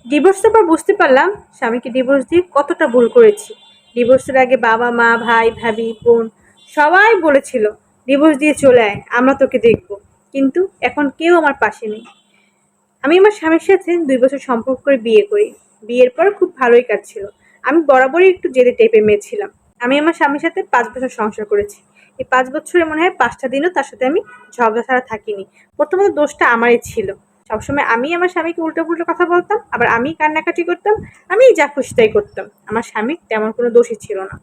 ডিভোর্সের পর বুঝতে পারলাম স্বামীকে ডিভোর্স দিয়ে কতটা ভুল করেছি। ডিভোর্সের আগে বাবা মা ভাই ভাবি বোন সবাই বলেছিল ডিভোর্স দিয়ে চলে আয়, আমরা তোকে দেখব। কিন্তু এখন কেউ আমার পাশে নেই। আমি আমার স্বামীর সাথে 2 বছর সম্পর্ক করে বিয়ে করি। বিয়ের পর খুব ভালোই কাটছিল। আমি বরাবরই একটু জেদে টাইপের মেয়ে ছিলাম। আমি আমার স্বামীর সাথে 5 বছর সংসার করেছি। এই 5 বছরে মনে হয় 5টা দিনও তার সাথে আমি ঝগড়া ছাড়া থাকিনি। প্রথমত দোষটা আমারই ছিল। সবসময় আমি আমার স্বামীকে উল্টো-পুল্টো কথা বলতাম, আবার আমিই কান্নাকাটি করতাম, আমিই যা খুশি তাই করতাম। আমার স্বামীর তেমন কোনো দোষই ছিল না।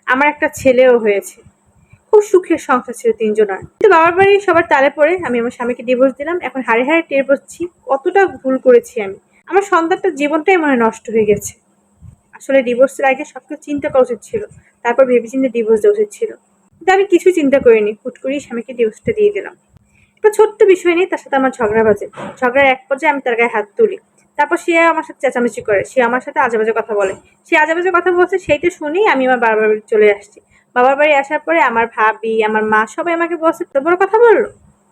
আমার একটা ছেলেও হয়েছে। খুব সুখের সংসার ছিল ৩ জনার। কিন্তু বাবার বাড়ির সবার তালে পড়ে আমি আমার স্বামীকে ডিভোর্স দিলাম। এখন হাড়ে, হাড়ে টের পাচ্ছি কতটা ভুল করেছি আমি। আমার সন্তানটার জীবনটাই মনে হয় নষ্ট হয়ে গেছে। আসলে ডিভোর্সের আগে সবকিছু চিন্তা করা উচিত ছিল। তারপর ভেবেচিন্তে ডিভোর্স দেওয়া উচিত ছিল। কিন্তু আমি কিছুই চিন্তা করিনি। হুট করেই স্বামীকে ডিভোর্সটা দিয়ে দিলাম। একটা ছোট্ট বিষয় নিয়ে তার সাথে আমার ঝগড়া বাজে। ঝগড়ার এক পর্যায়ে আমি তার গায়ে হাত তুলি। তারপর সে আমার সাথে চেঁচামেচি করে। সে আমার সাথে আজে-বাজে কথা বলে। সে আজে-বাজে কথা বলছে সেইটা শুনেই আমি আমার বাবার বাড়ি চলে আসছি। বাবার বাড়ি আসার পরে আমার ভাবি, আমার মা সবাই আমাকে বলছে, "এত বড় কথা বলল?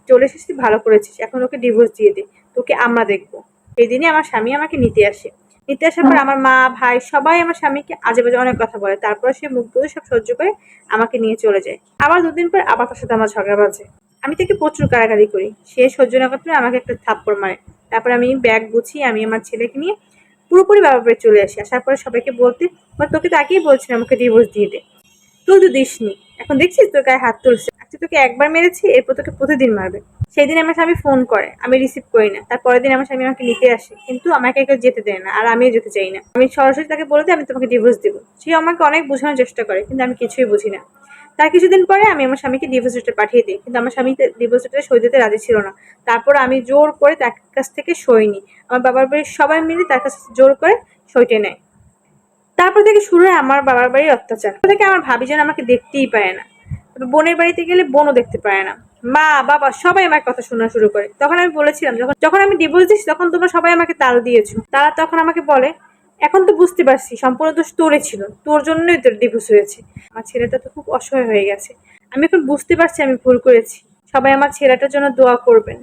চলে এসেছিস ভালো করেছিস। এখন ওকে ডিভোর্স দিয়ে দে। তোকে আমরা দেখব।" সেদিনই আমার স্বামী আমাকে নিতে আসে। নিতে আসার পর আমার মা, ভাই সবাই আমার স্বামীকে আজে-বাজে অনেক কথা বলে। তারপরে সে মুখ বুজে সব সহ্য করে আমাকে নিয়ে চলে যায়। আবার ২ দিন পর আবার তার সাথে আমার ঝগড়া বাজে। আমি তাকে প্রচুর গালাগালি করি। সে সহ্য না করতে পেরে আমাকে একটা থাপ্পড় মারে। তারপর আমি ব্যাগ গুছিয়ে আমি আমার ছেলেকে নিয়ে পুরোপুরি বাবার বাড়ি চলে আসি। আসার পরে সবাইকে বলতে, তোকে তো আগেই বলছিলাম আমাকে ডিভোর্স দিয়ে দে। তুই তো দিসনি। এখন দেখছিস তোর গায়ে হাত তুলছে। আজকে তোকে একবার মেরেছি, এরপর তোকে প্রতিদিন মারবে। সেদিন আমার স্বামী ফোন করে। আমি রিসিভ করি না। তার পরের দিন আমার স্বামী আমাকে নিতে আসে। কিন্তু আমাকে কেউ যেতে দেয় না। আর আমিও যেতে চাই না। আমি সরাসরি তাকে বলে দেই আমি তোমাকে ডিভোর্স দিব। সে আমাকে অনেক বোঝানোর চেষ্টা করে। কিন্তু আমি কিছুই বুঝি না। তার কিছুদিন পরে আমি আমার স্বামীকে ডিভোর্স লেটার পাঠিয়ে দিই। কিন্তু আমার স্বামী ডিভোর্স লেটারে সই দিতে রাজি ছিল না। তারপর আমি জোর করে তার কাছ থেকে সই নিই। আমার বাবার বাড়ির সবাই মিলে তার কাছে জোর করে সইটা নেয়। তারপর থেকে শুরু হয় আমার বাবার বাড়ির অত্যাচার। তারপর থেকে আমার ভাবি যেন আমাকে দেখতেই পারে না। তবে বোনের বাড়িতে গেলে বোনও দেখতে পারে না। মা, বাবা সবাই আমার কথা শোনা শুরু করে। তখন আমি বলেছিলাম, যখন আমি ডিভোর্স দিয়েছি তখন তোমরা সবাই আমাকে তাল দিয়েছো। তারা তখন আমাকে বলে, এখন তো বুঝতে পারছি সম্পূর্ণ দোষ তোরই ছিল। তোর জন্যই তোর ডিভোর্স হয়েছে। আমার ছেলেটা তো খুব অসহায় হয়ে গেছে। আমি এখন বুঝতে পারছি আমি ভুল করেছি। সবাই আমার ছেলেটার জন্য দোয়া করবেন।